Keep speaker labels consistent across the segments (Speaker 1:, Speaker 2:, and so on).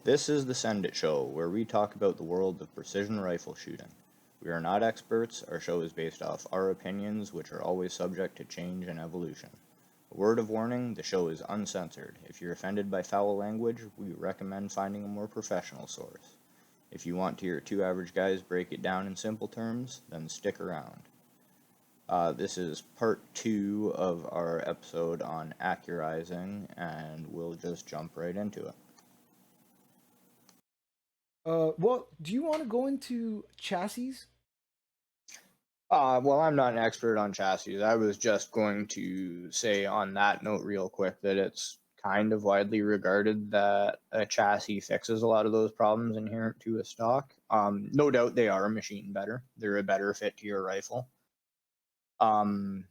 Speaker 1: This is the Send It Show, where we talk about the world of precision rifle shooting. We are not experts, our show is based off our opinions, which are always subject to change and evolution. A word of warning, the show is uncensored. If you're offended by foul language, we recommend finding a more professional source. If you want to hear two average guys break it down in simple terms, then stick around. This is part 2 of our episode on Accurizing, and we'll just jump right into it.
Speaker 2: Well, do you want to go into chassis?
Speaker 1: Well, I'm not an expert on chassis. I was just going to say on that note, real quick, that it's kind of widely regarded that a chassis fixes a lot of those problems inherent to a stock. No doubt they are a machine better. They're a better fit to your rifle. Um,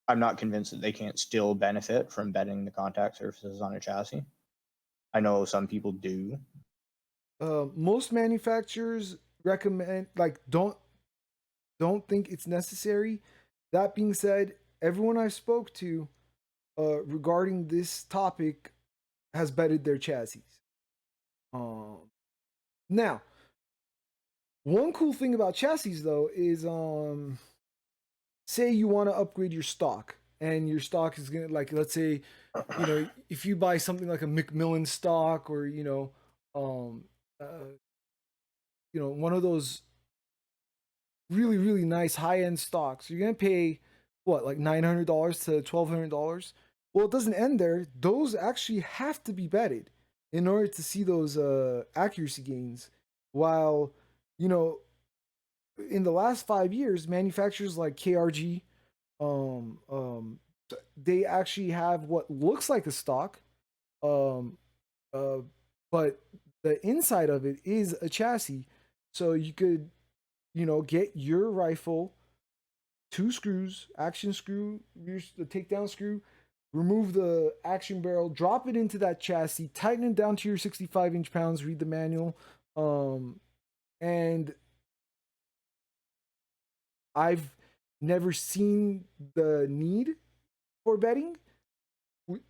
Speaker 1: I'm not convinced that they can't still benefit from bedding the contact surfaces on a chassis. I know some people do.
Speaker 2: Most manufacturers recommend don't think it's necessary. That being said, everyone I spoke to regarding this topic has bedded their chassis. Um, Now, one cool thing about chassis though is say you want to upgrade your stock and your stock is gonna, like, let's say, if you buy something like a Macmillan stock, or um uh, one of those really nice high end stocks, you're gonna pay what, like $900 to $1,200. Well, it doesn't end there. Those actually have to be bedded in order to see those accuracy gains. While, you know in the last 5 years, manufacturers like KRG, um um they actually have what looks like a stock, um uh but the inside of it is a chassis. So you could, get your rifle, two screws, action screw, the takedown screw, remove the action barrel, drop it into that chassis, tighten it down to your 65 inch pounds, read the manual. And I've never seen the need for betting,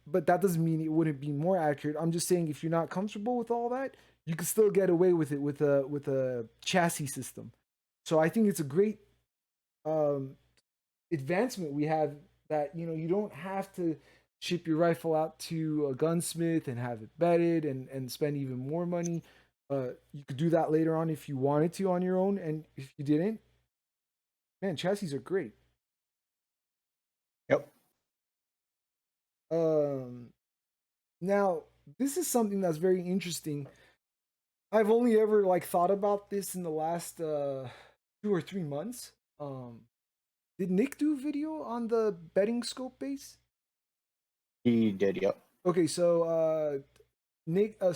Speaker 2: but that doesn't mean it wouldn't be more accurate. I'm just saying, if you're not comfortable with all that, you can still get away with it with a chassis system. So I think it's a great um, advancement we have, that you don't have to ship your rifle out to a gunsmith and have it bedded and spend even more money. You could do that later on if you wanted to on your own, and if you didn't, man, chassis are great.
Speaker 1: Yep.
Speaker 2: Um, Now, this is something that's very interesting. I've only ever thought about this in the last 2 or 3 months. Um, did Nick do a video on the betting scope base?
Speaker 1: He did, yep.
Speaker 2: Okay, so Nick, we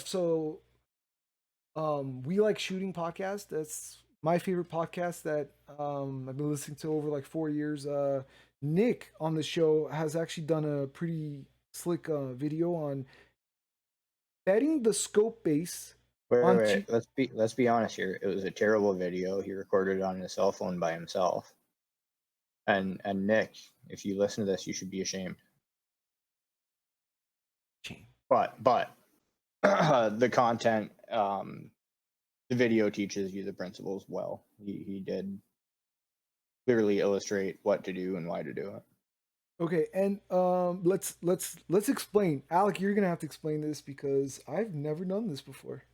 Speaker 2: like shooting podcast. That's my favorite podcast that I've been listening to over like 4 years. Nick on the show has actually done a pretty slick video on betting the scope base
Speaker 1: Wait, wait,
Speaker 2: on
Speaker 1: wait. Let's be honest here. It was a terrible video. He recorded it on his cell phone by himself. And Nick, if you listen to this, you should be ashamed.
Speaker 2: chain.
Speaker 1: But the content, the video teaches you the principles well. He did clearly illustrate what to do and why to do it.
Speaker 2: Okay, and let's explain. Alec, you're gonna have to explain this because I've never done this before.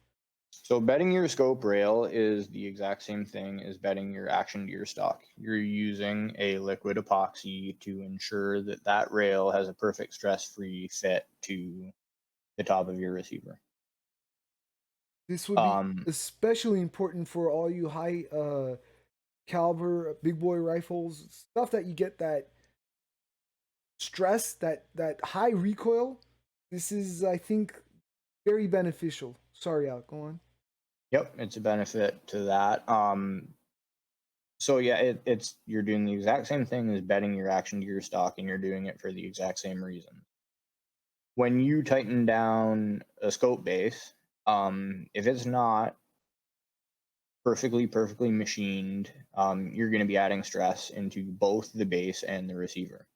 Speaker 1: So bedding your scope rail is the exact same thing as bedding your action gear stock. You're using a liquid epoxy to ensure that that rail has a perfect stress-free fit to the top of your receiver.
Speaker 2: This would be
Speaker 1: Um,
Speaker 2: especially important for all you high caliber big boy rifles, stuff that you get that stress, that high recoil. This is, I think, very beneficial. Sorry, Alec, go on.
Speaker 1: yep, it's a benefit to that. So yeah, it's you're doing the exact same thing as bedding your action gear stock, and you're doing it for the exact same reason. When you tighten down a scope base, if it's not perfectly machined, you're going to be adding stress into both the base and the receiver.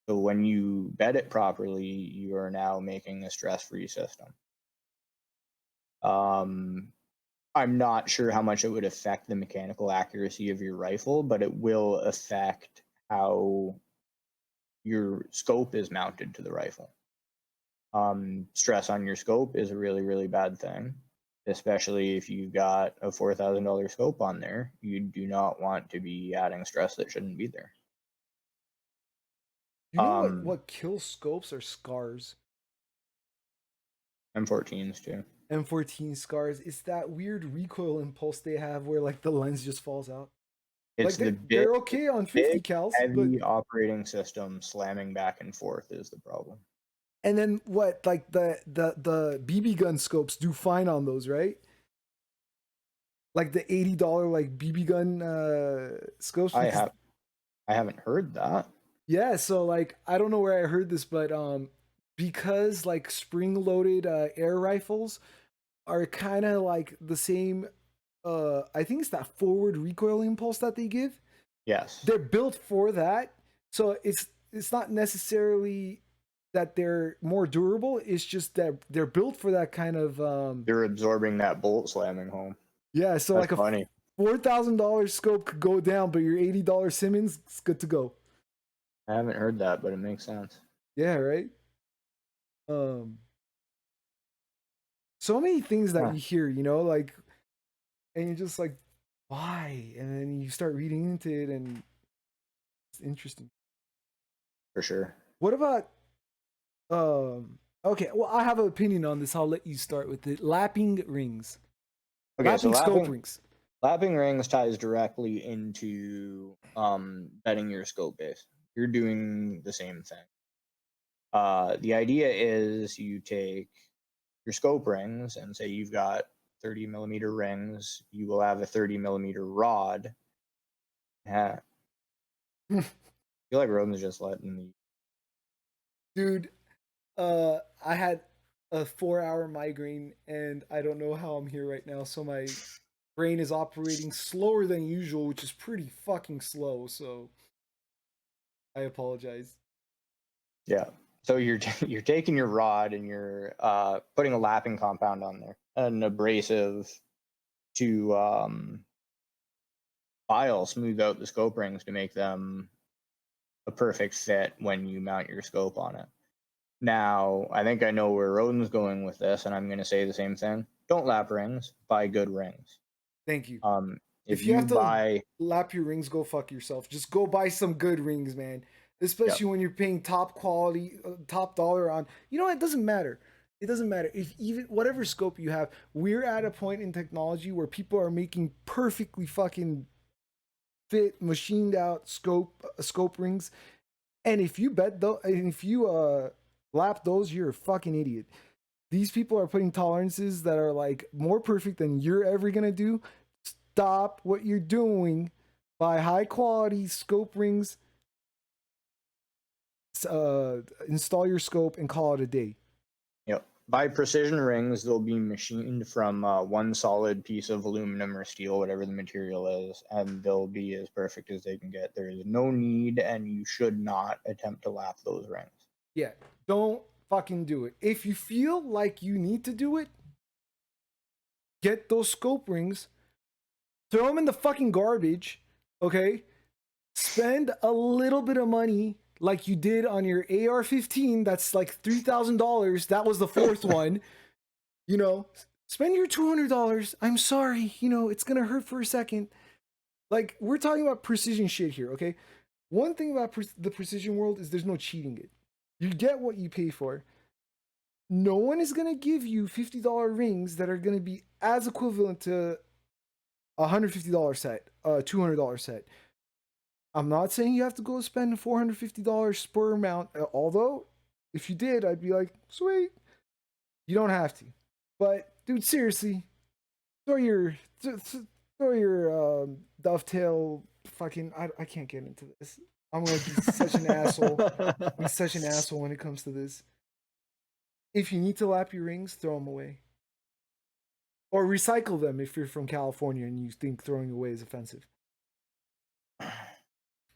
Speaker 1: So when you bed it properly, you are now making a stress-free system. Um, I'm not sure how much it would affect the mechanical accuracy of your rifle, but it will affect how your scope is mounted to the rifle. Stress on your scope is a really, really bad thing, especially if you've got a $4,000 scope on there. You do not want to be adding stress that shouldn't be there.
Speaker 2: You know
Speaker 1: Um,
Speaker 2: what kills scopes are scars.
Speaker 1: M14s too.
Speaker 2: M14 scars. It's that weird recoil impulse they have where like the lens just falls out.
Speaker 1: It's
Speaker 2: Like
Speaker 1: the
Speaker 2: they're okay on 50
Speaker 1: big,
Speaker 2: cals, but
Speaker 1: heavy operating system slamming back and forth is the problem.
Speaker 2: and then what like the BB gun scopes do fine on those, right? Like the $80 like BB gun scopes
Speaker 1: I
Speaker 2: because
Speaker 1: have I haven't heard that.
Speaker 2: yeah, so like I don't know where I heard this, but because like spring loaded air rifles are kind of like the same I think it's that forward recoil impulse that they give.
Speaker 1: Yes,
Speaker 2: They're built for that. So it's not necessarily that they're more durable, it's just that they're built for that kind of
Speaker 1: they're absorbing that bolt slamming home.
Speaker 2: yeah, so
Speaker 1: That's
Speaker 2: like a
Speaker 1: funny.
Speaker 2: $4,000 scope could go down, but your $80 Simmons is good to go.
Speaker 1: I haven't heard that, but it makes sense.
Speaker 2: Yeah, right? Um so many things that
Speaker 1: Huh,
Speaker 2: you hear, like and you're just like, why? And then you start reading into it and it's interesting.
Speaker 1: for sure.
Speaker 2: What about okay, well I have an opinion on this. I'll let you start with it. Lapping rings.
Speaker 1: Okay, so
Speaker 2: Lapping scope
Speaker 1: lapping
Speaker 2: rings.
Speaker 1: lapping rings ties directly into betting your scope base. You're doing the same thing. The idea is you take your scope rings and say you've got 30 millimeter rings, you will have a 30 millimeter rod. Yeah, I feel like Roden's just letting the
Speaker 2: Dude, I had a 4-hour migraine and I don't know how I'm here right now, so my brain is operating slower than usual, which is pretty fucking slow, so I apologize.
Speaker 1: yeah. So you're you're taking your rod and you're putting a lapping compound on there, an abrasive to file smooth out the scope rings to make them a perfect fit when you mount your scope on it. Now, I think I know where Roden's going with this, and I'm going to say the same thing. Don't lap rings, buy good rings.
Speaker 2: Thank you.
Speaker 1: Um, if
Speaker 2: If you
Speaker 1: you
Speaker 2: have to
Speaker 1: buy,
Speaker 2: lap your rings, go fuck yourself. Just go buy some good rings, man.
Speaker 1: yeah,
Speaker 2: Especially when you're paying top quality, top dollar on. You know, it doesn't matter. It doesn't matter if even whatever scope you have. We're at a point in technology where people are making perfectly fucking fit, machined out scope rings. And if you bet though, and if you lap those, you're a fucking idiot. These people are putting tolerances that are like more perfect than you're ever gonna do. Stop what you're doing. Buy high quality scope rings. Install your scope and call it a day.
Speaker 1: yep. Buy precision rings. They'll be machined from one solid piece of aluminum or steel, whatever the material is, and they'll be as perfect as they can get. There is no need, and you should not attempt to lap those rings.
Speaker 2: Yeah, don't fucking do it. If you feel like you need to do it, get those scope rings, throw them in the fucking garbage, okay? Spend a little bit of money like you did on your AR-15. That's like $3,000. That was the fourth one. You know, spend your $200. I'm sorry. It's going to hurt for a second. Like, we're talking about precision shit here, okay? One thing about the precision world is there's no cheating it. You get what you pay for. No one is going to give you $50 rings that are going to be as equivalent to a $150 set, a $200 set. I'm not saying you have to go spend a $450 spur mount, although if you did, I'd be like, sweet. You don't have to. But dude, seriously, throw your throw your dovetail fucking I can't get into this. I'm gonna be such an asshole. Be such an asshole when it comes to this. If you need to lap your rings, throw them away. Or recycle them if you're from California and you think throwing away is offensive.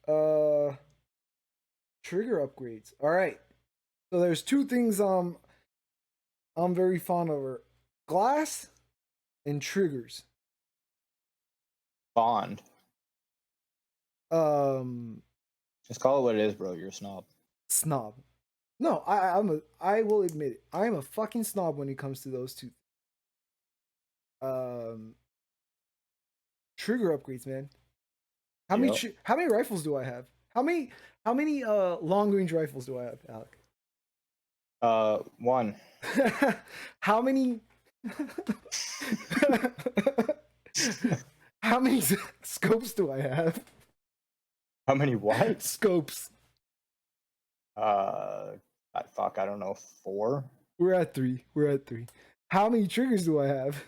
Speaker 2: Uh Trigger upgrades. All right. So there's two things I'm very fond of glass and triggers.
Speaker 1: Bond.
Speaker 2: Um,
Speaker 1: Just call it what it is, bro. You're a snob.
Speaker 2: Snob. No, I will admit it. I am a fucking snob when it comes to those two. Um, Trigger upgrades, man.
Speaker 1: Yep.
Speaker 2: How many rifles do I have? How many long range rifles do I have, Alec?
Speaker 1: One.
Speaker 2: How many how many scopes do I have?
Speaker 1: How many what?
Speaker 2: Scopes.
Speaker 1: Uh, fuck, I don't know. 4?
Speaker 2: We're at 3. We're at 3. How many triggers do I have?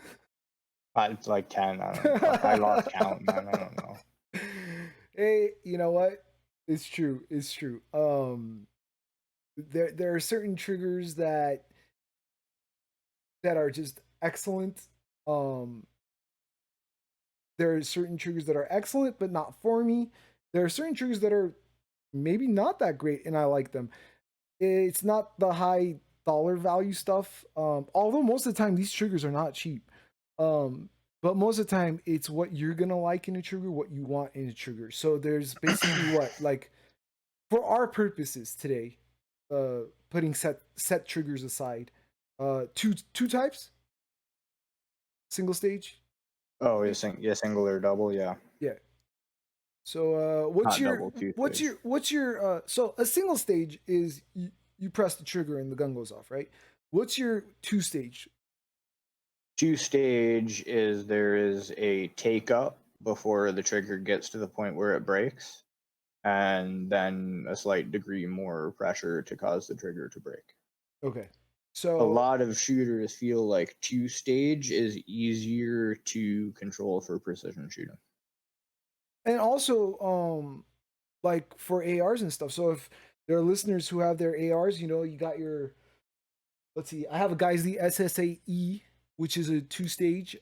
Speaker 1: It's like 10. I don't know. Fuck, I lost count, man. I don't know.
Speaker 2: Hey, you know what? It's true. It's true. There are certain triggers that are just excellent. Um, there are certain triggers that are excellent, but not for me. There are certain triggers that are maybe not that great, and I like them. It's not the high dollar value stuff. Although most of the time these triggers are not cheap. Um, but most of the time it's what you're gonna like in a trigger, what you want in a trigger. So there's basically what, like, for our purposes today, putting set triggers aside, two types, single stage.
Speaker 1: Oh, yeah, single or double, yeah.
Speaker 2: Yeah. So what's
Speaker 1: Not
Speaker 2: your
Speaker 1: double, two stage.
Speaker 2: so a single stage is you press the trigger and the gun goes off, right? What's your two stage?
Speaker 1: 2 stage is there is a take up before the trigger gets to the point where it breaks, and then a slight degree more pressure to cause the trigger to break.
Speaker 2: Okay.
Speaker 1: A
Speaker 2: So
Speaker 1: lot of shooters feel like 2 stage is easier to control for precision shooting.
Speaker 2: and also like for ARs and stuff. So if there are listeners who have their ARs, you got your, let's see, I have a Geisley SSAE, which is a two stage.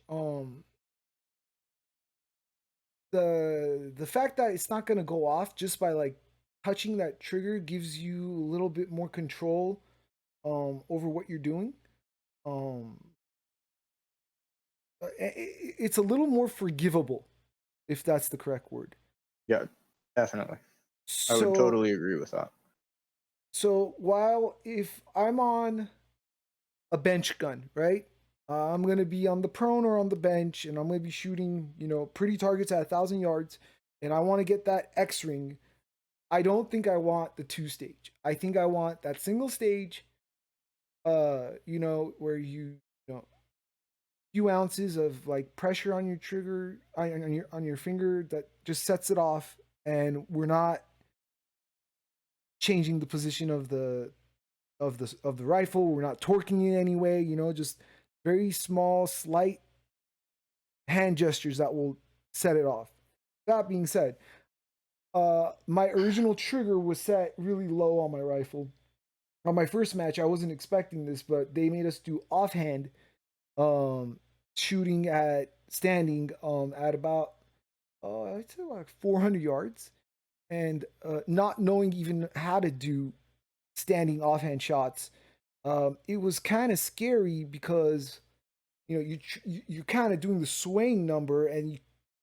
Speaker 2: The fact that it's not gonna go off just by like touching that trigger gives you a little bit more control over what you're doing. Um it's a little more forgivable, if that's the correct word.
Speaker 1: Yeah, definitely. I would
Speaker 2: So
Speaker 1: totally agree with that.
Speaker 2: while if I'm on a bench gun, right? I'm gonna be on the prone or on the bench, and I'm gonna be shooting, pretty targets at 1,000 yards, and I want to get that X ring. I don't think I want the two stage. I think I want that single stage. Where you know, few ounces of like pressure on your trigger, on your finger, that just sets it off, and we're not changing the position of the rifle. We're not torquing it anyway. Just very small, slight hand gestures that will set it off. That being said, my original trigger was set really low on my rifle. On my first match, I wasn't expecting this, but they made us do offhand um, shooting at standing at about I'd say like 400 yards, and not knowing even how to do standing offhand shots. It was kind of scary because you're kind of doing the swaying number, and you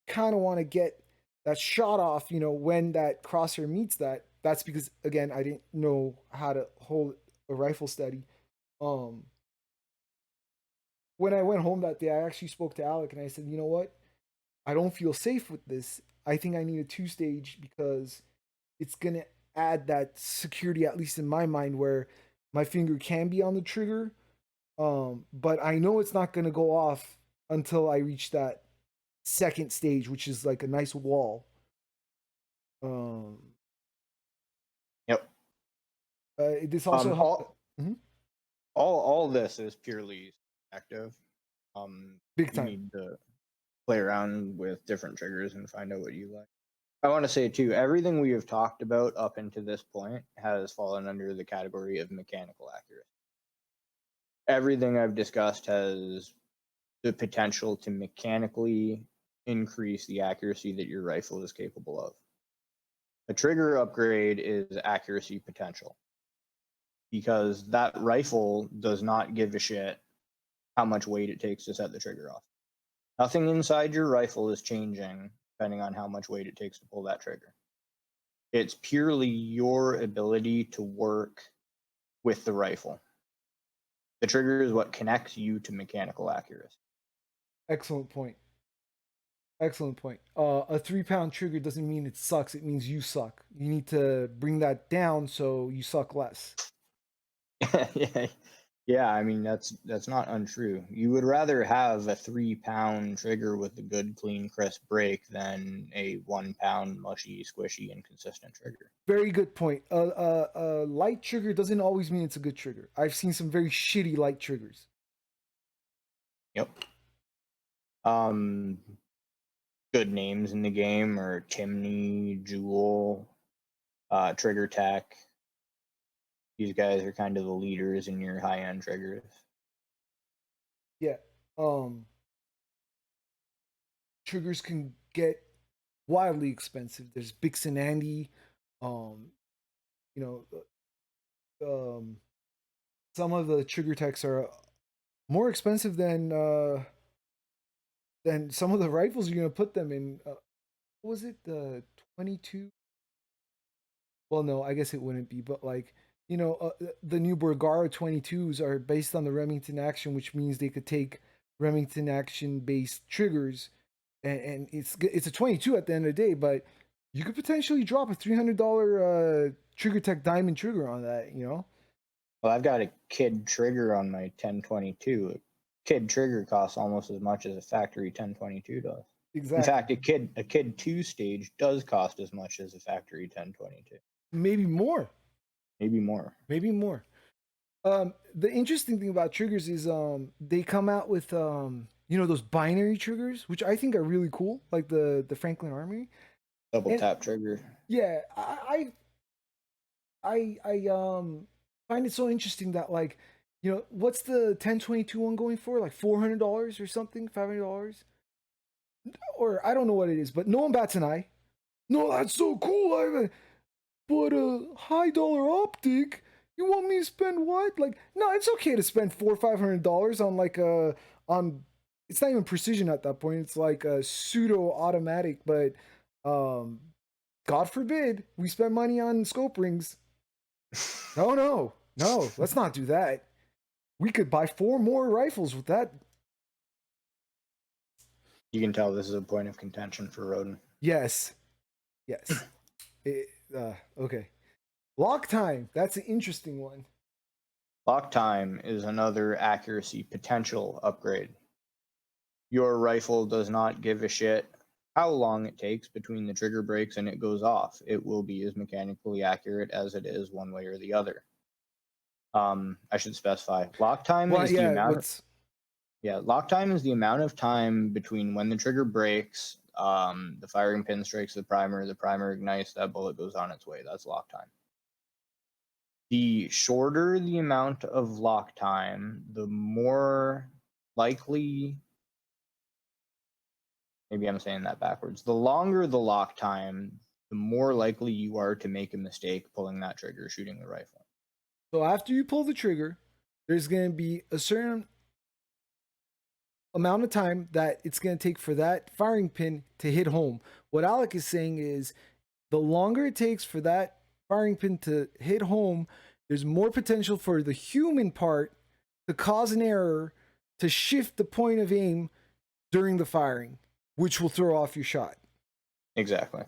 Speaker 2: kind of want to get that shot off. When that crosshair meets that. That's because again I didn't know how to hold a rifle steady. Um, when I went home that day, I actually spoke to Alec and I said, you know what? I don't feel safe with this. I think I need a two stage because it's gonna add that security, at least in my mind, where my finger can be on the trigger. But I know it's not gonna go off until I reach that second stage, which is like a nice wall. Um,
Speaker 1: Yep.
Speaker 2: this also helped.
Speaker 1: All
Speaker 2: Mhm.
Speaker 1: all this is purely active.
Speaker 2: Big
Speaker 1: You
Speaker 2: time.
Speaker 1: need to play around with different triggers and find out what you like. I want to say too, everything we have talked about up until this point has fallen under the category of mechanical accuracy. Everything I've discussed has the potential to mechanically increase the accuracy that your rifle is capable of. A trigger upgrade is accuracy potential because that rifle does not give a shit how much weight it takes to set the trigger off. Nothing inside your rifle is changing depending on how much weight it takes to pull that trigger. It's purely your ability to work with the rifle. The trigger is what connects you to mechanical accuracy.
Speaker 2: Excellent point. Excellent point. A 3 pound trigger doesn't mean it sucks. It means you suck. You need to bring that down so you suck less.
Speaker 1: Yeah, yeah. I mean, that's not untrue. You would rather have a 3 pound trigger with a good, clean, crisp break than a 1 pound mushy, squishy, inconsistent trigger.
Speaker 2: Very good point. A light trigger doesn't always mean it's a good trigger. I've seen some very shitty light triggers.
Speaker 1: Yep. Um, Good names in the game are Timney, Jewel, Trigger Tech. These guys are kind of the leaders in your high-end triggers.
Speaker 2: Yeah. Triggers can get wildly expensive. There's Bix and Andy. You know, some of the trigger techs are more expensive than some of the rifles you're gonna put them in. What was it, the 22? Well, no, I guess it wouldn't be, but like, the new Bergara 22s are based on the Remington Action, which means they could take Remington Action based triggers, and it's a 22 at the end of the day, but you could potentially drop a $300 Trigger Tech Diamond trigger on that,
Speaker 1: Well, I've got a kid trigger on my 1022. A kid trigger costs almost as much as a factory 1022 does. In
Speaker 2: Exactly.
Speaker 1: fact, a kid 2 stage does cost as much as a factory 1022.
Speaker 2: Maybe more.
Speaker 1: Maybe more.
Speaker 2: Maybe more. The interesting thing about triggers is they come out with those binary triggers, which I think are really cool, like the Franklin Armory.
Speaker 1: Double
Speaker 2: And
Speaker 1: tap trigger.
Speaker 2: yeah, I find it so interesting that, like, what's the 1022 one going for? Like $400 or something, $500, or I don't know what it is, but no one bats an eye. No, that's so cool. But a high dollar optic. You want me to spend what? Like, no, it's okay to spend $400-$500 on like on. It's not even precision at that point. It's like a pseudo automatic, but um, God forbid we spend money on scope rings. No, no, no. Let's not do that. We could buy 4 more rifles with that.
Speaker 1: You can tell this is a point of contention for Roden.
Speaker 2: Yes, yes. Okay. Lock time. That's an interesting one.
Speaker 1: Lock time is another accuracy potential upgrade. Your rifle does not give a shit how long it takes between the trigger breaks and it goes off. It will be as mechanically accurate as it is one way or the other. I should specify. Lock time is the amount. Lock time is the amount of time between when the trigger breaks, the firing pin strikes the primer ignites, that bullet goes on its way. That's lock time. The shorter the amount of lock time, the more likely, maybe I'm saying that backwards. The longer the lock time, the more likely you are to make a mistake pulling that trigger, shooting the rifle.
Speaker 2: So after you pull the trigger, there's going to be a certain amount of time that it's going to take for that firing pin to hit home. What Alec is saying is the longer it takes for that firing pin to hit home, there's more potential for the human part to cause an error to shift the point of aim during the firing, which will throw off your shot.
Speaker 1: Exactly.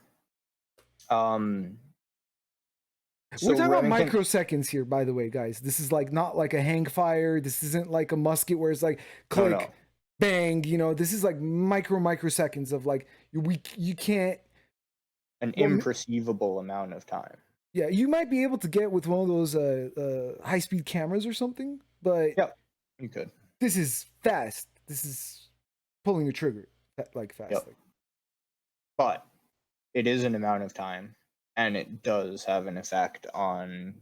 Speaker 2: We're talking about microseconds here, by the way, guys. This is like not like a hang fire. This isn't like a musket where it's like click, bang. This is like microseconds of like you can't.
Speaker 1: An imperceivable amount of time.
Speaker 2: Yeah, you might be able to get with one of those high-speed cameras or something, but
Speaker 1: yeah, you could.
Speaker 2: This is fast. This is pulling the trigger like fast.
Speaker 1: Yep. But it is an amount of time, and it does have an effect on,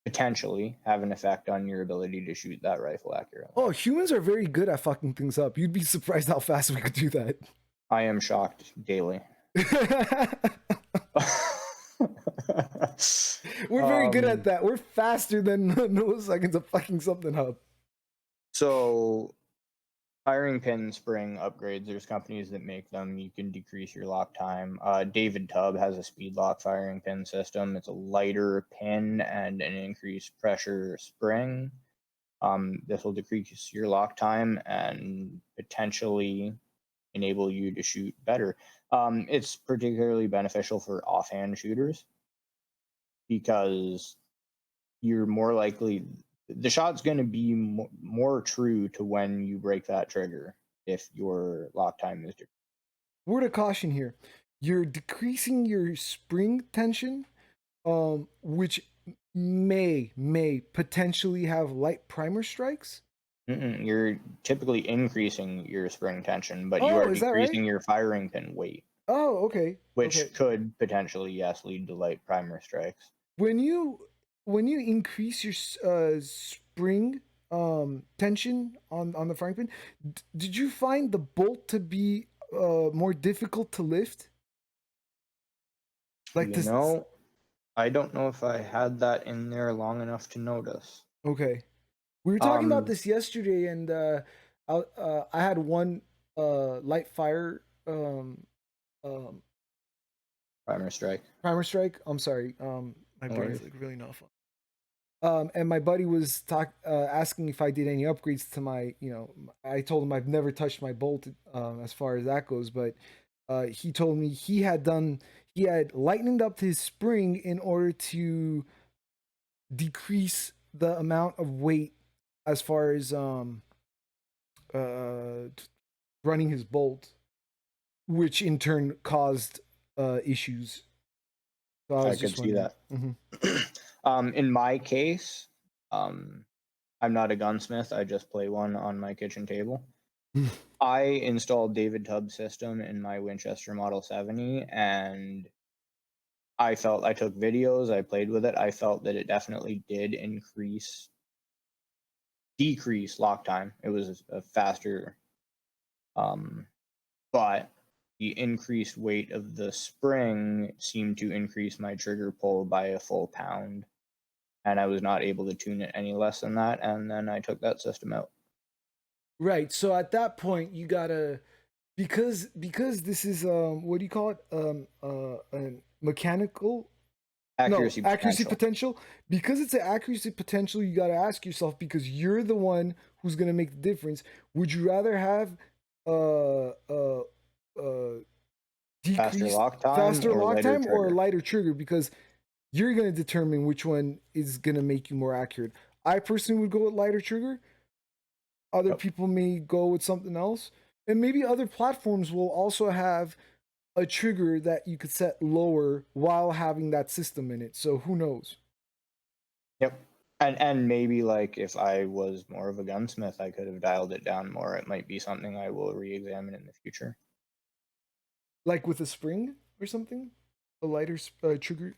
Speaker 1: potentially have an effect on your ability to shoot that rifle accurately.
Speaker 2: Oh, humans are very good at fucking things up. You'd be surprised how fast we could do that.
Speaker 1: I am shocked daily.
Speaker 2: We're very good at that. We're faster than milliseconds of fucking something up.
Speaker 1: So firing pin spring upgrades, there's companies that make them. You can decrease your lock time. David Tubb has a speed lock firing pin system. It's a lighter pin and an increased pressure spring. This will decrease your lock time and potentially enable you to shoot better. It's particularly beneficial for offhand shooters because you're more likely the shot's going to be more true to when you break that trigger if your lock time is decreased.
Speaker 2: Word of caution here. You're decreasing your spring tension, which may potentially have light primer strikes.
Speaker 1: You're typically increasing your spring tension, but you
Speaker 2: Oh,
Speaker 1: are
Speaker 2: is that right?
Speaker 1: decreasing your firing pin weight,
Speaker 2: Oh, okay. Okay.
Speaker 1: which could potentially, yes, lead to light primer strikes.
Speaker 2: When you increase your spring tension on the frying pan, did you find the bolt to be more difficult to lift? Like
Speaker 1: You
Speaker 2: this.
Speaker 1: know, I don't know if I had that in there long enough to notice.
Speaker 2: Okay. We were talking about
Speaker 1: Um,
Speaker 2: this yesterday, and I had one light fire um
Speaker 1: primer strike.
Speaker 2: primer strike. I'm sorry. My
Speaker 1: No
Speaker 2: brain's
Speaker 1: worries.
Speaker 2: like really not fun. And my buddy was asking if I did any upgrades to my, I told him I've never touched my bolt as far as that goes, but he told me he had lightened up his spring in order to decrease the amount of weight as far as uh, running his bolt, which in turn caused issues. So I
Speaker 1: I
Speaker 2: was
Speaker 1: could
Speaker 2: just
Speaker 1: see
Speaker 2: wondering.
Speaker 1: that. In my case, um, I'm not a gunsmith. I just play one on my kitchen table. I installed David Tubbs system in my Winchester Model 70, and I took videos, I played with it. I felt that it definitely did decrease lock time. It was a faster, um, but the increased weight of the spring seemed to increase my trigger pull by a full pound, and I was not able to tune it any less than that. And then I took that system out.
Speaker 2: Right. So at that point, you gotta because this is what do you call it? A mechanical no
Speaker 1: Accuracy
Speaker 2: accuracy
Speaker 1: potential.
Speaker 2: potential. Because it's an accuracy potential, you gotta ask yourself because you're the one who's gonna make the difference. Would you rather have uh uh uh
Speaker 1: Faster
Speaker 2: decreased
Speaker 1: lock time
Speaker 2: faster
Speaker 1: or
Speaker 2: lock
Speaker 1: lighter
Speaker 2: time or a
Speaker 1: trigger.
Speaker 2: lighter trigger? Because you're gonna determine which one is gonna make you more accurate. I personally would go with lighter trigger. Other
Speaker 1: Yep.
Speaker 2: people may go with something else. And maybe other platforms will also have a trigger that you could set lower while having that system in it. So who knows?
Speaker 1: Yep. And maybe like if I was more of a gunsmith, I could have dialed it down more. It might be something I will re-examine in the future.
Speaker 2: Like with a spring or something? A lighter trigger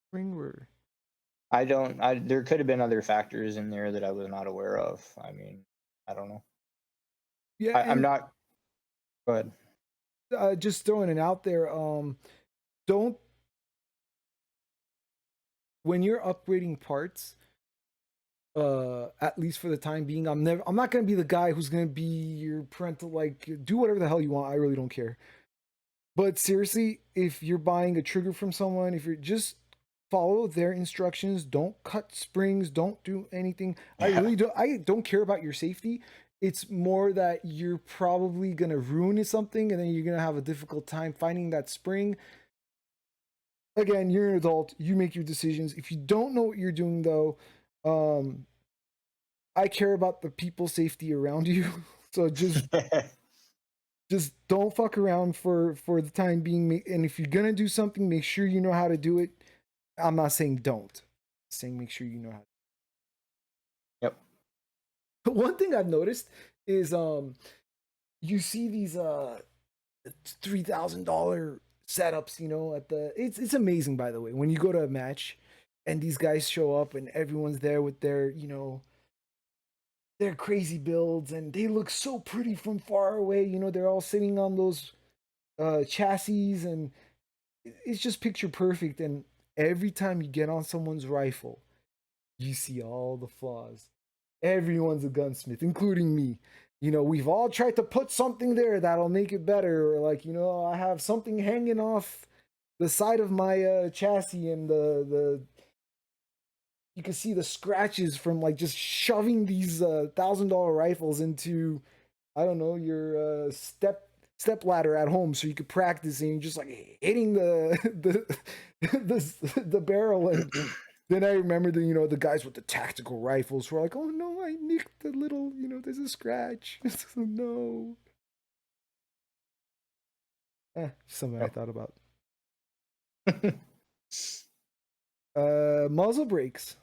Speaker 2: spring or
Speaker 1: I don't. There could have been other factors in there that I was not aware of. I mean, I don't know.
Speaker 2: yeah,
Speaker 1: I'm
Speaker 2: and
Speaker 1: not. Go ahead.
Speaker 2: just throwing it out there. Don't when you're upgrading parts. At least for the time being, I'm not gonna be the guy who's gonna be your parental like do whatever the hell you want. I really don't care. But seriously, if you're buying a trigger from someone, if you're just follow their instructions, don't cut springs, don't do anything.
Speaker 1: Yeah.
Speaker 2: I don't care about your safety. It's more that you're probably going to ruin something and then you're going to have a difficult time finding that spring. Again, you're an adult, you make your decisions. If you don't know what you're doing though, um I care about the people safety around you. So just don't fuck around for the time being, and if you're gonna do something make sure you know how to do it. I'm not saying don't, I'm saying make sure you know how.
Speaker 1: Yep.
Speaker 2: But one thing I've noticed is you see these $3,000 setups, at the it's amazing by the way when you go to a match and these guys show up and everyone's there with their their crazy builds and they look so pretty from far away. They're all sitting on those chassis and it's just picture perfect. And every time you get on someone's rifle, you see all the flaws. Everyone's a gunsmith, including me. You know, we've all tried to put something there that'll make it better. Or like, you know, I have something hanging off the side of my chassis, and the you can see the scratches from like just shoving these $1,000 rifles into, I don't know, your step ladder at home, so you could practice and just like hitting the barrel. And then I remember the, you know, the guys with the tactical rifles were like, oh no, I nicked the little, you know, there's a scratch. No. Something I
Speaker 1: Yep.
Speaker 2: thought about. Muzzle brakes.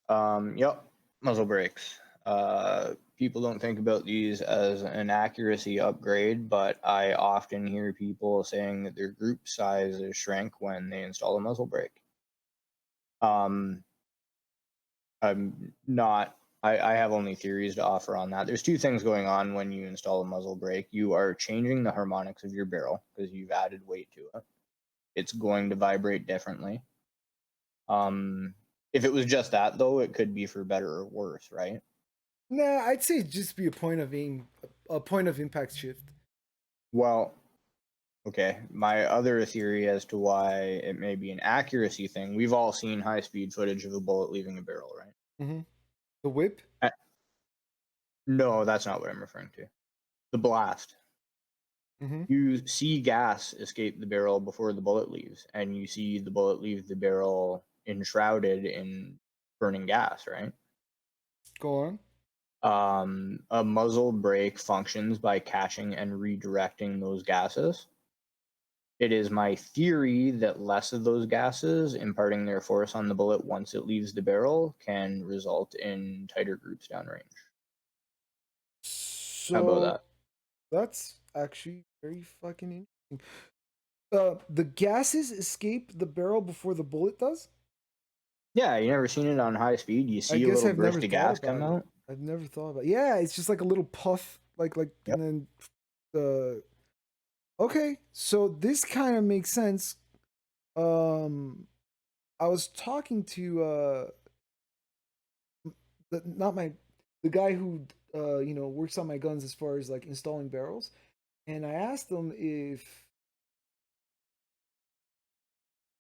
Speaker 1: Yep. Muzzle brakes. People don't think about these as an accuracy upgrade, but I often hear people saying that their group sizes shrink when they install a muzzle brake. Um, I'm not. I have only theories to offer on that. There's two things going on when you install a muzzle brake. You are changing the harmonics of your barrel because you've added weight to it. It's going to vibrate differently. Um, if it was just that though, it could be for better or worse, right?
Speaker 2: Nah, I'd say it'd just be a point of aim, a point of impact shift.
Speaker 1: Well, okay. My other theory as to why it may be an accuracy thing. We've all seen high speed footage of a bullet leaving a barrel, right?
Speaker 2: Mm-hmm. The whip.
Speaker 1: Uh, no, that's not what I'm referring to. The blast.
Speaker 2: Mm-hmm.
Speaker 1: You see gas escape the barrel before the bullet leaves, and you see the bullet leave the barrel enshrouded in burning gas, right?
Speaker 2: Go on.
Speaker 1: A muzzle brake functions by catching and redirecting those gases. It is my theory that less of those gases imparting their force on the bullet once it leaves the barrel can result in tighter groups downrange. How about
Speaker 2: So
Speaker 1: that?
Speaker 2: that's actually very fucking interesting. The gases escape the barrel before the bullet does?
Speaker 1: Yeah, you never seen it on high speed. You
Speaker 2: I
Speaker 1: see a
Speaker 2: guess
Speaker 1: little
Speaker 2: I've never
Speaker 1: burst of
Speaker 2: thought
Speaker 1: gas come
Speaker 2: about it.
Speaker 1: out.
Speaker 2: I've never thought about it. Yeah, it's just like a little puff,
Speaker 1: Yep.
Speaker 2: and then the okay. So this kind of makes sense. Um, I was talking to not my the guy who you know, works on my guns as far as like installing barrels, and I asked him if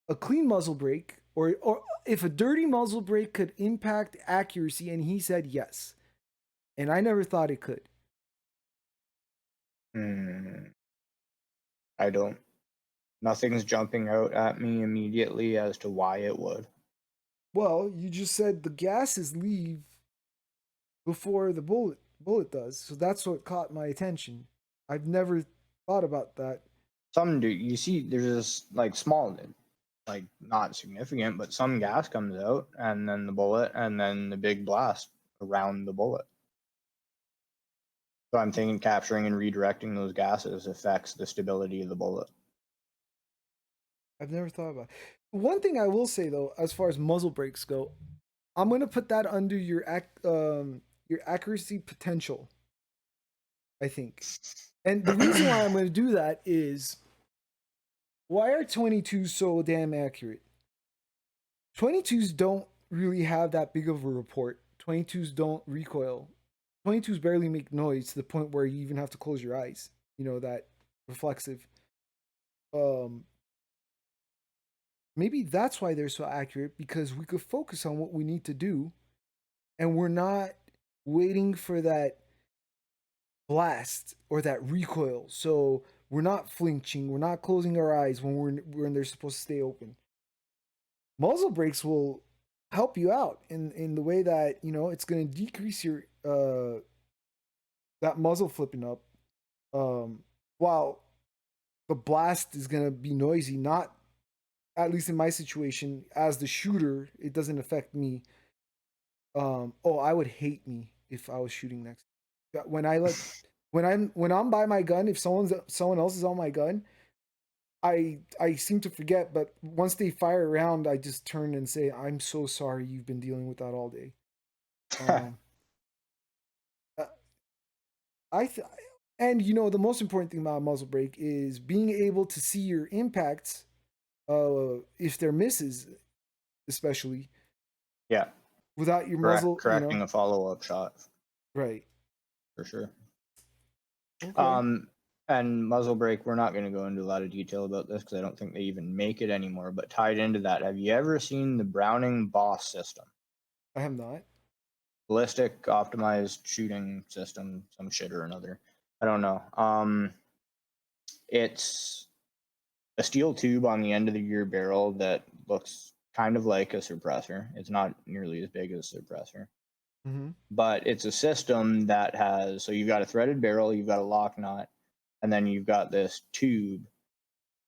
Speaker 2: a clean muzzle brake or if a dirty muzzle brake could impact accuracy, and he said yes. And I never thought it could.
Speaker 1: Hmm. I don't. Nothing's jumping out at me immediately as to why it would.
Speaker 2: Well, you just said the gases leave before the bullet does. So that's what caught my attention. I've never thought about that.
Speaker 1: Some do. You see, there's this like small, like not significant, but some gas comes out, and then the bullet, and then the big blast around the bullet. So I'm thinking capturing and redirecting those gases affects the stability of the bullet.
Speaker 2: I've never thought about it. One thing I will say though, as far as muzzle brakes go, I'm gonna put that under your accuracy potential, I think. And the reason why I'm gonna do that is, why are 22s so damn accurate? 22s don't really have that big of a report. 22s don't recoil. 22s barely make noise to the point where you even have to close your eyes. You know, that reflexive. Um, Maybe that's why they're so accurate, because we could focus on what we need to do, and we're not waiting for that blast or that recoil. So we're not flinching. We're not closing our eyes when they're supposed to stay open. Muzzle brakes will help you out in the way that, you know, it's going to decrease your that muzzle flipping up, while the blast is going to be noisy. Not, at least in my situation as the shooter, it doesn't affect me. Oh, I would hate me if I was shooting next. When I like when I'm by my gun, if someone else is on my gun, I seem to forget, but once they fire around, I just turn and say, "I'm so sorry, you've been dealing with that all day." Um, uh, I th- and you know, the most important thing about a muzzle brake is being able to see your impacts, if they're misses, especially
Speaker 1: Yeah.
Speaker 2: without your muzzle,
Speaker 1: Correcting a follow-up shot
Speaker 2: right.
Speaker 1: for sure.
Speaker 2: Okay.
Speaker 1: Um, and muzzle brake, we're not going to go into a lot of detail about this because I don't think they even make it anymore. But tied into that, have you ever seen the Browning Boss system?
Speaker 2: I have not.
Speaker 1: Ballistic optimized shooting system, some shit or another. I don't know. It's a steel tube on the end of your barrel that looks kind of like a suppressor. It's not nearly as big as a suppressor.
Speaker 2: Mm-hmm.
Speaker 1: But it's a system that has, so you've got a threaded barrel, you've got a lock nut, and then you've got this tube.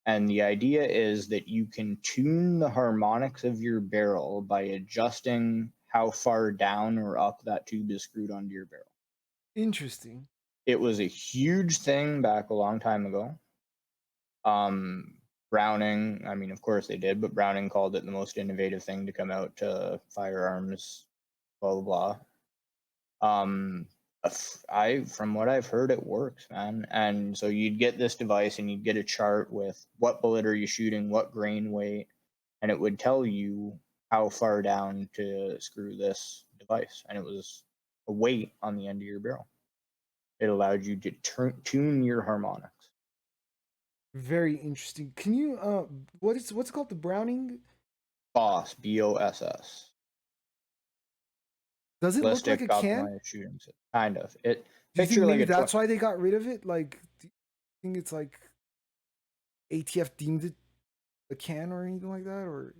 Speaker 1: And the idea is that you can tune the harmonics of your barrel by adjusting how far down or up that tube is screwed onto your barrel.
Speaker 2: Interesting.
Speaker 1: It was a huge thing back a long time ago. Browning, I mean, of course they did, but Browning called it the most innovative thing to come out to firearms, blah, blah, blah. From what I've heard, it works, man. And so you'd get this device and you'd get a chart with what bullet are you shooting, what grain weight, and it would tell you how far down to screw this device. And it was a weight on the end of your barrel. It allowed you to tune your harmonics.
Speaker 2: Very interesting. Can you what's it called? The Browning?
Speaker 1: Boss, BOSS.
Speaker 2: Does it look like
Speaker 1: Ballistic
Speaker 2: a can?
Speaker 1: optimized shooting system. Kind of. It
Speaker 2: Do you think
Speaker 1: picture like
Speaker 2: maybe
Speaker 1: a
Speaker 2: that's why they got rid of it? Like, do you think it's like ATF deemed it a can or anything like that? Or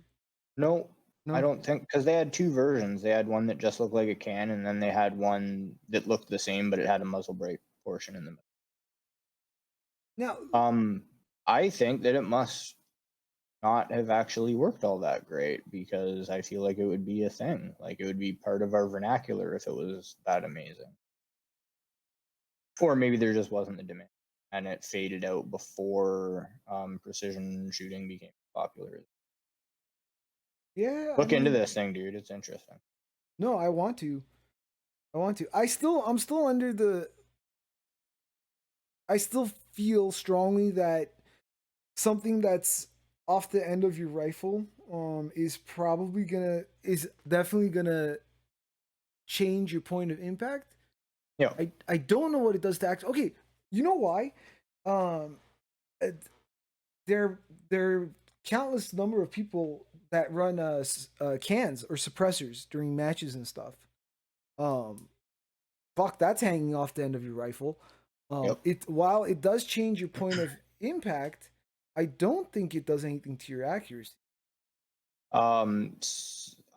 Speaker 1: no, I
Speaker 2: no?
Speaker 1: don't think, because they had two versions. They had one that just looked like a can, and then they had one that looked the same, but it had a muzzle brake portion in the
Speaker 2: Now,
Speaker 1: middle. I think that it must not have actually worked all that great because I feel like it would be a thing. Like it would be part of our vernacular if it was that amazing. Or maybe there just wasn't the demand and it faded out before precision shooting became popular.
Speaker 2: yeah, I
Speaker 1: Look into
Speaker 2: mean,
Speaker 1: this thing, dude. It's interesting.
Speaker 2: no, I want to. I want to. I'm still under the. I still feel strongly that something that's off the end of your rifle is definitely gonna change your point of impact.
Speaker 1: Yeah.
Speaker 2: I don't know what it does to act. Okay, you know why? Um, uh, there there are countless number of people that run cans or suppressors during matches and stuff. Um, fuck, that's hanging off the end of your rifle.
Speaker 1: Yep.
Speaker 2: It while it does change your point of impact, I don't think it does anything to your accuracy.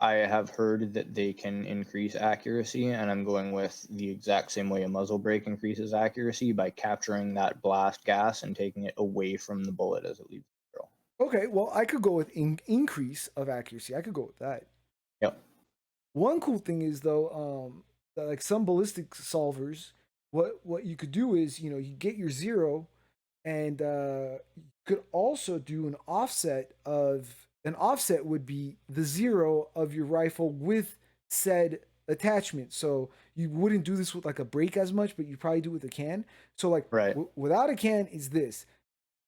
Speaker 1: I have heard that they can increase accuracy, and I'm going with the exact same way a muzzle brake increases accuracy by capturing that blast gas and taking it away from the bullet as it leaves the barrel.
Speaker 2: Okay, well, I could go with increase of accuracy. I could go with that.
Speaker 1: Yep.
Speaker 2: One cool thing is though, that, like some ballistic solvers, what you could do is you get your zero, and you could also do an offset would be the zero of your rifle with said attachment. So you wouldn't do this with like a brake as much, but you probably do it with a can. So like
Speaker 1: Right.
Speaker 2: without a can is this,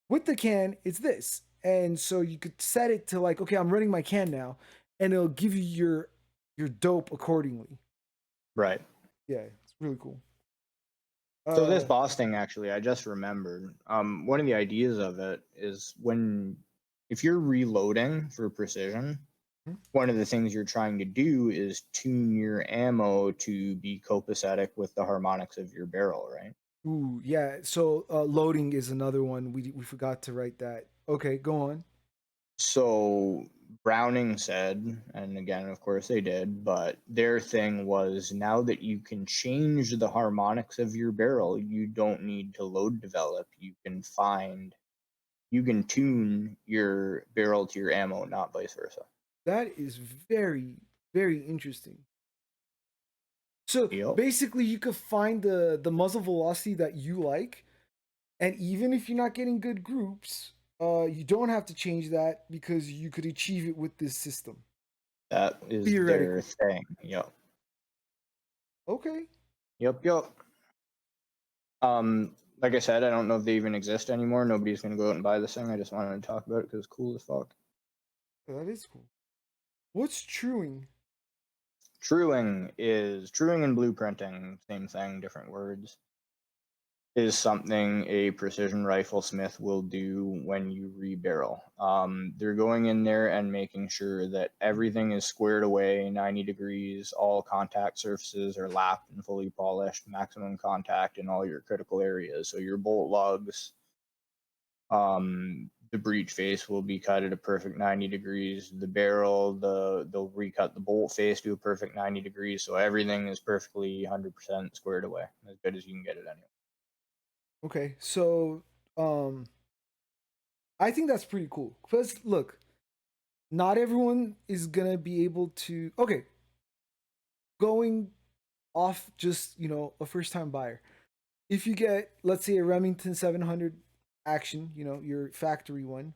Speaker 2: with the can it's this, and so you could set it to like, okay, I'm running my can now, and it'll give you your dope accordingly.
Speaker 1: Right.
Speaker 2: Yeah, it's really cool.
Speaker 1: So this
Speaker 2: Uh,
Speaker 1: boss thing, actually, I just remembered. One of the ideas of it is if you're reloading for precision,
Speaker 2: hmm?
Speaker 1: one of the things you're trying to do is tune your ammo to be copacetic with the harmonics of your barrel, right?
Speaker 2: Ooh, yeah. So loading is another one. We forgot to write that. Okay, go on.
Speaker 1: So Browning said, and again, of course they did, but their thing was now that you can change the harmonics of your barrel, you don't need to load develop. You can tune your barrel to your ammo, not vice versa.
Speaker 2: That is very, very interesting. So
Speaker 1: Yep.
Speaker 2: basically, you could find the muzzle velocity that you like, and even if you're not getting good groups, you don't have to change that because you could achieve it with this system.
Speaker 1: That is their
Speaker 2: Theoretically.
Speaker 1: thing. Yep.
Speaker 2: Okay.
Speaker 1: Yep. Like I said, I don't know if they even exist anymore. Nobody's gonna go out and buy this thing. I just wanted to talk about it because it's cool as fuck.
Speaker 2: That is cool. What's truing?
Speaker 1: Truing and blueprinting, same thing, different words, is something a precision rifle smith will do when you rebarrel. They're going in there and making sure that everything is squared away 90 degrees, all contact surfaces are lapped and fully polished, maximum contact in all your critical areas. So your bolt lugs, the breech face will be cut at a perfect 90 degrees. The barrel, they'll recut the bolt face to a perfect 90 degrees. So everything is perfectly 100% squared away, as good as you can get it anyway.
Speaker 2: Okay, so I think that's pretty cool. Because look, not everyone is gonna be able to. Okay, going off just a first time buyer. If you get, let's say, a Remington 700 action, your factory one,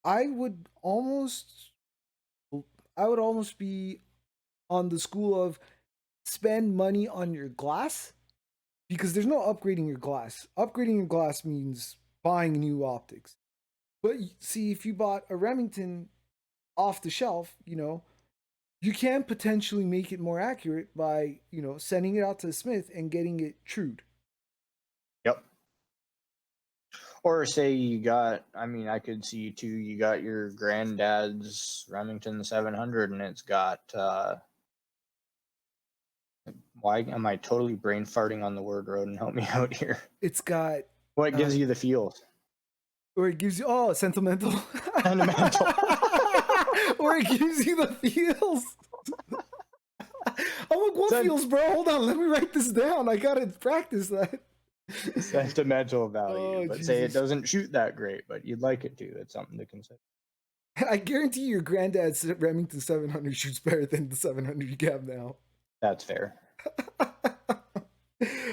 Speaker 2: I would almost, I would almost be on the school of spend money on your glass because there's no upgrading your glass. Upgrading your glass means buying new optics. But see, if you bought a Remington off the shelf, you can potentially make it more accurate by, sending it out to the smith and getting it trued.
Speaker 1: Yep. Or say you got, I mean, I could see too, you got your granddad's Remington 700 and it's got, why am I totally brain farting on the word road and help me out here?
Speaker 2: It's got
Speaker 1: What gives you the feels?
Speaker 2: or it gives you sentimental.
Speaker 1: Sentimental.
Speaker 2: Or it gives you the feels. I'm like, what feels, bro? Hold on, let me write this down. I gotta practice that.
Speaker 1: Sentimental value, but
Speaker 2: Jesus.
Speaker 1: say it doesn't shoot that great, but you'd like it to. It's something to consider.
Speaker 2: I guarantee your granddad's Remington 700 shoots better than the 700 you have now.
Speaker 1: That's fair.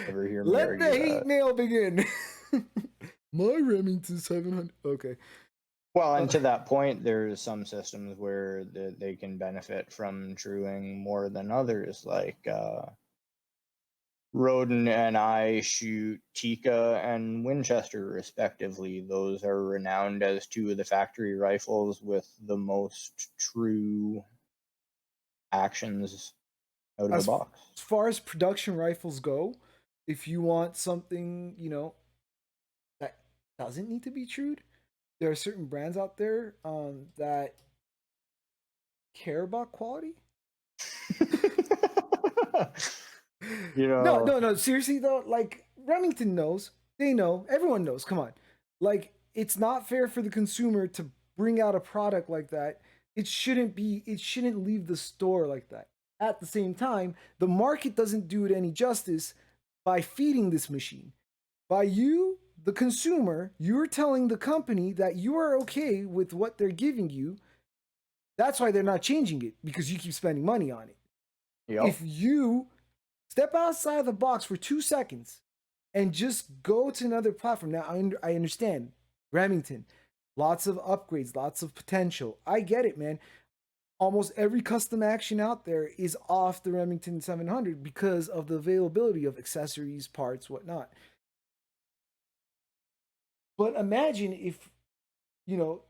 Speaker 1: Never hear me
Speaker 2: Let
Speaker 1: argue
Speaker 2: the
Speaker 1: that.
Speaker 2: hate mail begin. My Remington 700. Okay.
Speaker 1: Well, and to that point, there's some systems where they can benefit from truing more than others. Like Roden and I shoot Tika and Winchester respectively. Those are renowned as two of the factory rifles with the most true actions out of the box.
Speaker 2: As far as production rifles go, if you want something, that doesn't need to be trued, there are certain brands out there that care about quality. No, seriously though, like Remington knows, they know, everyone knows, come on. Like, it's not fair for the consumer to bring out a product like that. It shouldn't leave the store like that. At the same time, the market doesn't do it any justice by feeding this machine. By you, the consumer, you're telling the company that you are okay with what they're giving you. That's why they're not changing it, because you keep spending money on it.
Speaker 1: Yep.
Speaker 2: If you step outside the box for 2 seconds and just go to another platform. Now, I understand Remington, lots of upgrades, lots of potential. I get it, man. Almost every custom action out there is off the Remington 700 because of the availability of accessories, parts, whatnot. But imagine if, the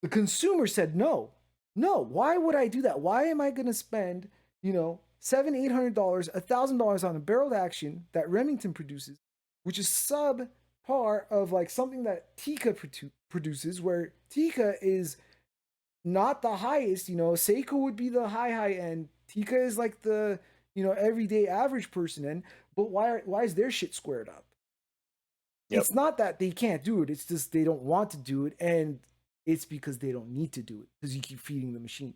Speaker 2: consumer said no. No, why would I do that? Why am I going to spend, $700, $800, $1,000 on a barreled action that Remington produces, which is subpar of like something that Tika produces, where Tika is not the highest. Seiko would be the high end. Tika is like the everyday average person end. But why is their shit squared up? Yep. It's not that they can't do it. It's just they don't want to do it, and it's because they don't need to do it because you keep feeding the machine.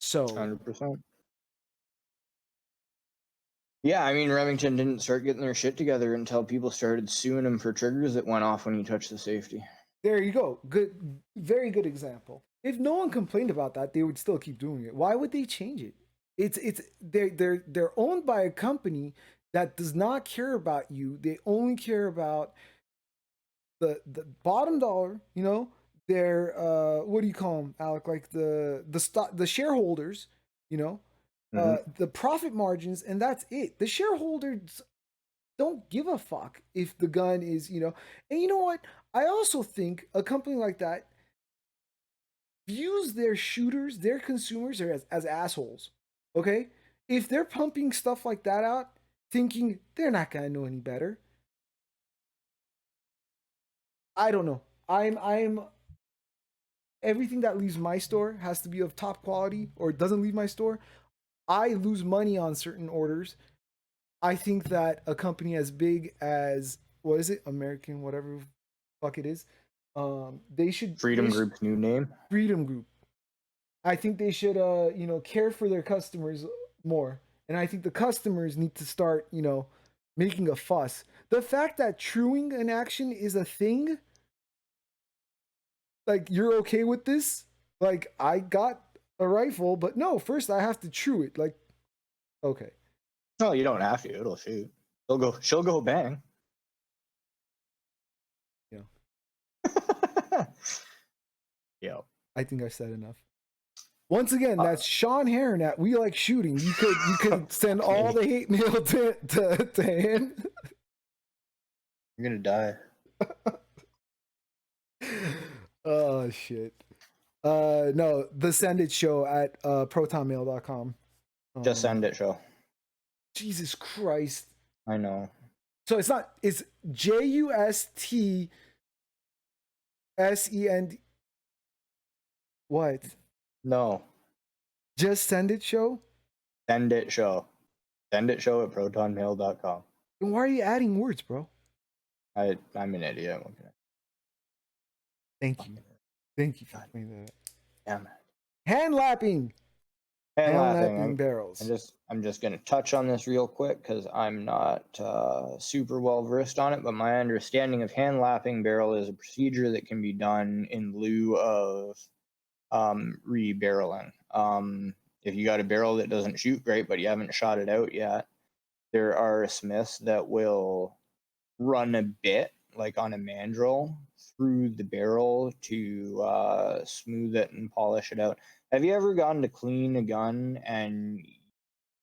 Speaker 2: So
Speaker 1: 100%. Yeah, I mean, Remington didn't start getting their shit together until people started suing them for triggers that went off when you touched the safety.
Speaker 2: There you go. Good, very good example. If no one complained about that, they would still keep doing it. Why would they change it? They're owned by a company that does not care about you. They only care about the bottom dollar. They're what do you call them, Alec? Like the shareholders. The profit margins, and that's it. The shareholders don't give a fuck if the gun is, and you know what? I also think a company like that views their shooters, their consumers as assholes. Okay? If they're pumping stuff like that out, thinking they're not gonna know any better, I don't know. I'm everything that leaves my store has to be of top quality or doesn't leave my store. I lose money on certain orders. I think that a company as big as what is it, American, whatever fuck it is, they should
Speaker 1: Freedom Group's new name.
Speaker 2: Freedom Group. I think they should, care for their customers more, and I think the customers need to start, making a fuss. The fact that truing an action is a thing, like you're okay with this, like I got a rifle, but no, first I have to true it. Like, okay,
Speaker 1: No, you don't have to. It'll shoot. She'll go bang.
Speaker 2: yeah,
Speaker 1: Yeah.
Speaker 2: I think I said enough. Once again, that's Sean Heron at We Like Shooting. You could send all the hate mail to him.
Speaker 1: You're gonna die.
Speaker 2: Oh shit. No, the Send It Show at protonmail.com.
Speaker 1: Just send it, show.
Speaker 2: Jesus Christ.
Speaker 1: I know.
Speaker 2: So it's JUSTSEND. What?
Speaker 1: No.
Speaker 2: Just Send It Show?
Speaker 1: Send it, show. Send it, show at protonmail.com.
Speaker 2: And why are you adding words, bro?
Speaker 1: I'm an idiot.
Speaker 2: Thank you. Thank you for pointing that out.
Speaker 1: Damn it.
Speaker 2: Hand lapping.
Speaker 1: Hand
Speaker 2: lapping
Speaker 1: lapping.
Speaker 2: barrels.
Speaker 1: I'm just gonna touch on this real quick because I'm not super well versed on it, but my understanding of hand lapping barrel is a procedure that can be done in lieu of re-barreling. If you got a barrel that doesn't shoot great, but you haven't shot it out yet, there are smiths that will run a bit, like on a mandrel, through the barrel to smooth it and polish it out. Have you ever gone to clean a gun and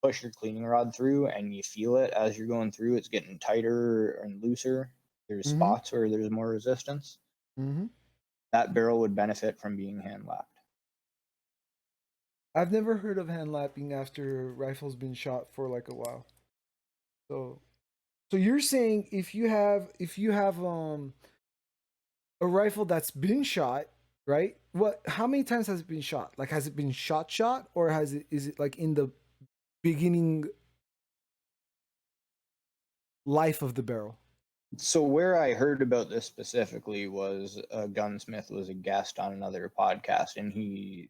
Speaker 1: push your cleaning rod through and you feel it as you're going through? It's getting tighter and looser. There's spots where there's more resistance. That barrel would benefit from being hand lapped.
Speaker 2: I've never heard of hand lapping after a rifle's been shot for like a while. So you're saying if you have a rifle that's been shot, right? How many times has it been shot? Like, has it been shot or is it like in the beginning life of the barrel?
Speaker 1: So where I heard about this specifically was a gunsmith was a guest on another podcast, and he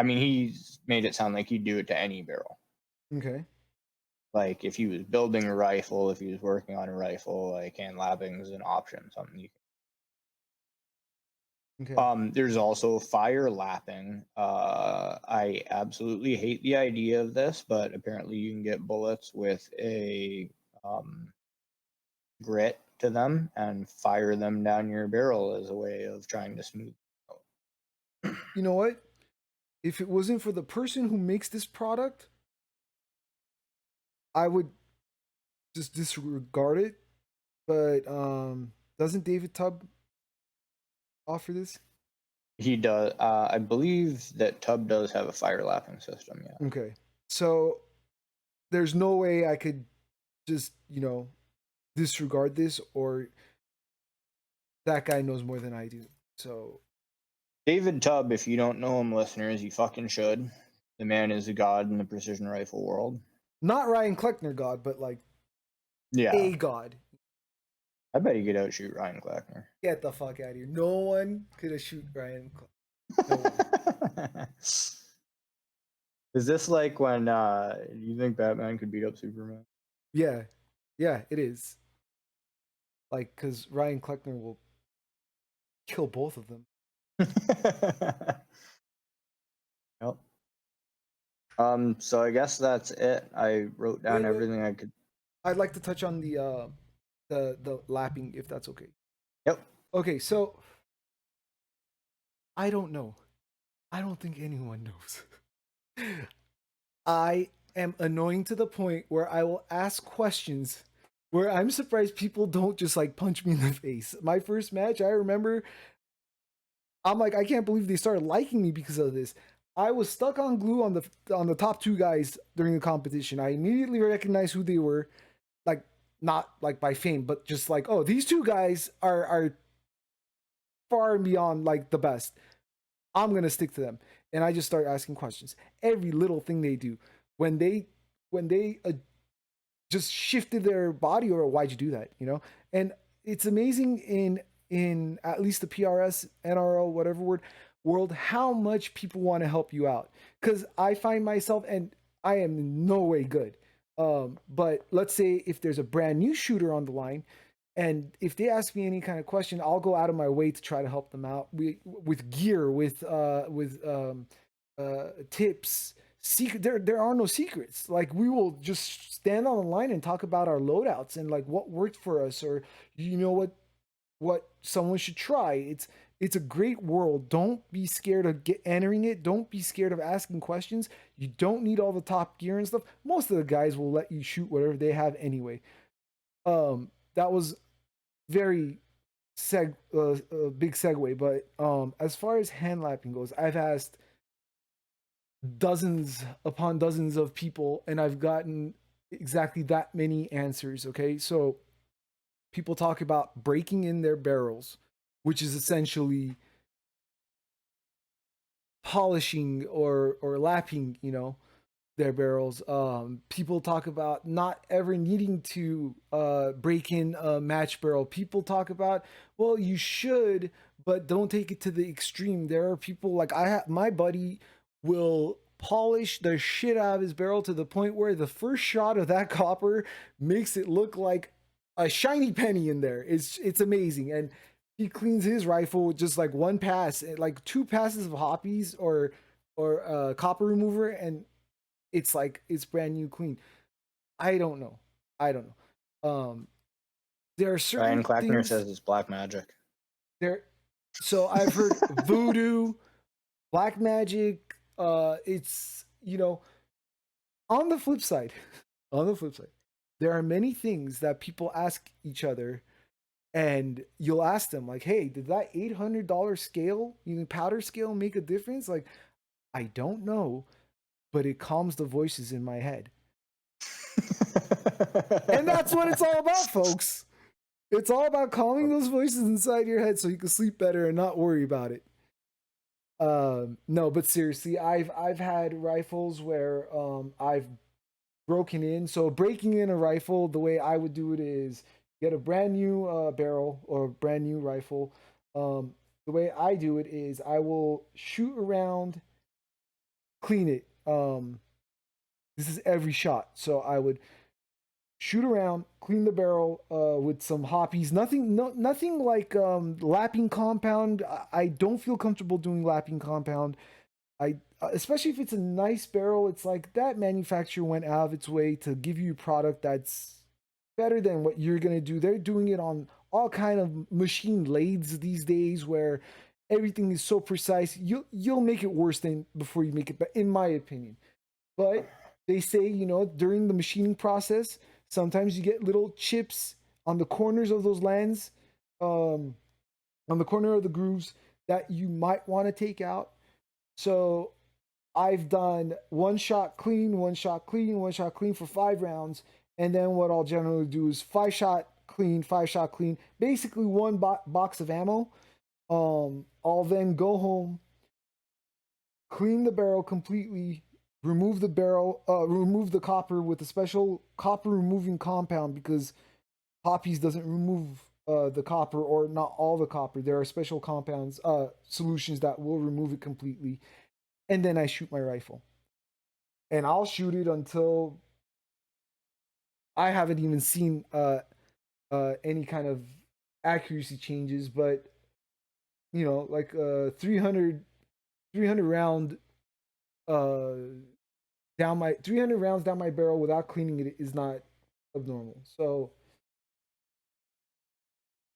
Speaker 1: made it sound like he'd do it to any barrel.
Speaker 2: Okay.
Speaker 1: Like if he was building a rifle, if he was working on a rifle, like hand lapping is an option, something you can. Okay. There's also fire lapping. I absolutely hate the idea of this, but apparently you can get bullets with a grit to them and fire them down your barrel as a way of trying to smooth it out.
Speaker 2: You know what? If it wasn't for the person who makes this product, I would just disregard it. But doesn't David Tubb offer this?
Speaker 1: He does. I believe that Tubb does have a fire lapping system, yeah.
Speaker 2: Okay. So there's no way I could just, disregard this, or that guy knows more than I do. So
Speaker 1: David Tubb, if you don't know him, listeners, you fucking should. The man is a god in the precision rifle world.
Speaker 2: Not Ryan Kleckner god, but like a god.
Speaker 1: I bet he could outshoot Ryan Kleckner.
Speaker 2: Get the fuck out of here. No one could have shoot Ryan Kleckner. No
Speaker 1: Is this like when you think Batman could beat up Superman?
Speaker 2: Yeah, it is. Like, because Ryan Kleckner will kill both of them.
Speaker 1: Yep. So I guess that's it. I wrote down everything I could.
Speaker 2: I'd like to touch on the lapping, if that's okay.
Speaker 1: Yep.
Speaker 2: Okay, so I don't know. I don't think anyone knows. I am annoying to the point where I will ask questions where I'm surprised people don't just like punch me in the face. My first match, I remember I'm like, I can't believe they started liking me because of this. I was stuck on glue on the top two guys during the competition. I immediately recognized who they were, like not like by fame, but just like, oh, these two guys are far and beyond like the best. I'm gonna stick to them, and I just start asking questions. Every little thing they do, when they just shifted their body, or why'd you do that, you know? And it's amazing in at least the PRS, NRL, whatever world, how much people want to help you out. Because I find myself, and I am in no way good. But let's say if there's a brand new shooter on the line, and if they ask me any kind of question, I'll go out of my way to try to help them out with gear, with tips. Secret, there are no secrets. Like, we will just stand on the line and talk about our loadouts and like what worked for us, or you know what someone should try. It's a great world. Don't be scared of entering it. Don't be scared of asking questions. You don't need all the top gear and stuff. Most of the guys will let you shoot whatever they have anyway. That was very big segue. But as far as hand lapping goes, I've asked dozens upon dozens of people, and I've gotten exactly that many answers. Okay, so people talk about breaking in their barrels, which is essentially polishing or lapping, you know, their barrels. People talk about not ever needing to break in a match barrel. People talk about, well, you should, but don't take it to the extreme. There are people like my buddy will polish the shit out of his barrel to the point where the first shot of that copper makes it look like a shiny penny in there. It's amazing. And he cleans his rifle with just like one pass, like two passes of hoppies or copper remover, and it's like it's brand new clean. I don't know. I don't know. There are certain
Speaker 1: Ryan Clackner
Speaker 2: things
Speaker 1: says it's black magic.
Speaker 2: there. So I've heard voodoo, black magic. It's, you know, on the flip side, on the flip side, there are many things that people ask each other, and you'll ask them like, "Hey, did that $800 scale, you know, powder scale, make a difference?" Like, I don't know, but it calms the voices in my head. And that's what it's all about, folks. It's all about calming those voices inside your head so you can sleep better and not worry about it. No, but seriously, I've had rifles where I've broken in. So breaking in a rifle, the way I would do it is get a brand new barrel or brand new rifle. The way I do it is I will shoot around, clean it. This is every shot. So I would shoot around, clean the barrel with some hoppies. Nothing like lapping compound. I don't feel comfortable doing lapping compound. I especially if it's a nice barrel. It's like that manufacturer went out of its way to give you a product that's better than what you're gonna do. They're doing it on all kind of machine lathes these days where everything is so precise. You'll make it worse than before you make it better, in my opinion. But they say, you know, during the machining process, sometimes you get little chips on the corners of those lands, on the corner of the grooves that you might want to take out. So I've done one shot clean, one shot clean, one shot clean for 5 rounds. And then what I'll generally do is 5 shot clean, 5 shot clean, basically one box of ammo. I'll then go home, clean the barrel completely, remove remove the copper with a special copper removing compound, because poppies doesn't remove the copper, or not all the copper. There are special compounds, solutions that will remove it completely. And then I shoot my rifle. And I'll shoot it until I haven't even seen any kind of accuracy changes, but you know, like 300 round uh down my 300 rounds down my barrel without cleaning it is not abnormal. So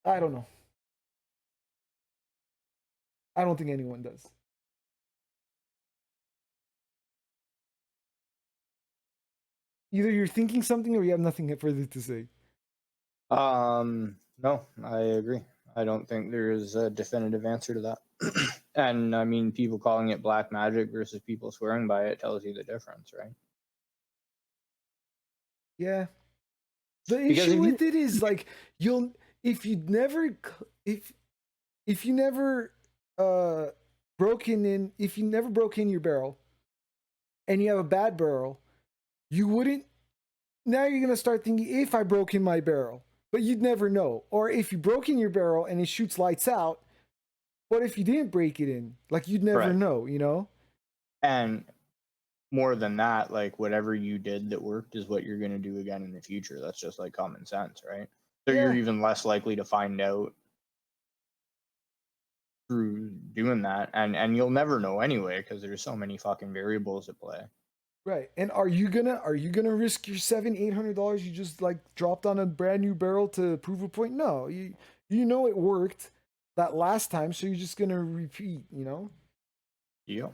Speaker 2: I don't know. I don't think anyone does. Either you're thinking something or you have nothing further to say.
Speaker 1: No, I agree. I don't think there is a definitive answer to that. And I mean, people calling it black magic versus people swearing by it tells you the difference, right?
Speaker 2: Yeah. The
Speaker 1: Because
Speaker 2: issue
Speaker 1: if you,
Speaker 2: with it is like you'll if you never if you never if you never broke in your barrel and you have a bad barrel, you wouldn't. Now you're gonna start thinking, if I broke in my barrel, but you'd never know. Or if you broke in your barrel and it shoots lights out, what if you didn't break it in? Like, you'd never
Speaker 1: right.
Speaker 2: know, you know?
Speaker 1: And more than that, like whatever you did that worked is what you're going to do again in the future. That's just like common sense, right? So you're
Speaker 2: Yeah,
Speaker 1: even less likely to find out through doing that, and you'll never know anyway because there's so many fucking variables at play.
Speaker 2: right. And are you gonna risk your $700-800 you just like dropped on a brand new barrel to prove a point? No, you know it worked that last time, so you're just gonna repeat, you know?
Speaker 1: Yeah.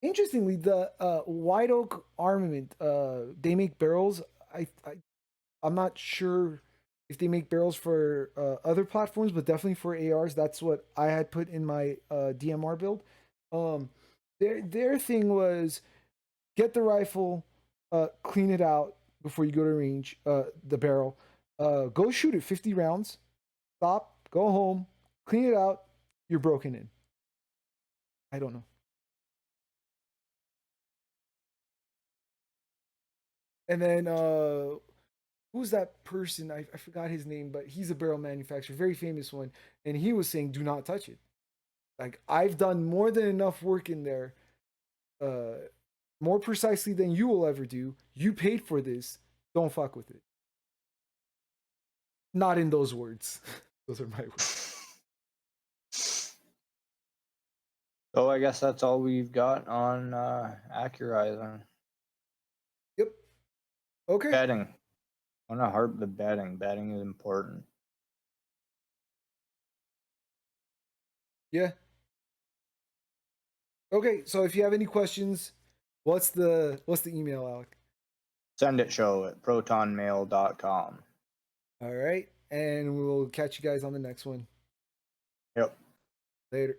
Speaker 2: Interestingly, the White Oak Armament, they make barrels. I'm not sure if they make barrels for other platforms, but definitely for ARs. That's what I had put in my DMR build. Um, their thing was get the rifle, clean it out before you go to range. The barrel, go shoot it 50 rounds. Stop, go home, clean it out. You're broken in. I don't know. And then who's that person? I forgot his name, but he's a barrel manufacturer, very famous one. And he was saying, do not touch it. Like, I've done more than enough work in there, uh, more precisely than you will ever do. You paid for this. Don't fuck with it. Not in those words. Those are my words.
Speaker 1: So I guess that's all we've got on Accurizing.
Speaker 2: Yep. Okay.
Speaker 1: Betting. I want to harp the betting. Betting is important.
Speaker 2: Yeah. Okay. So if you have any questions, what's the email, Alec?
Speaker 1: Send it show at protonmail.com.
Speaker 2: All right. And we'll catch you guys on the next one.
Speaker 1: Yep.
Speaker 2: Later.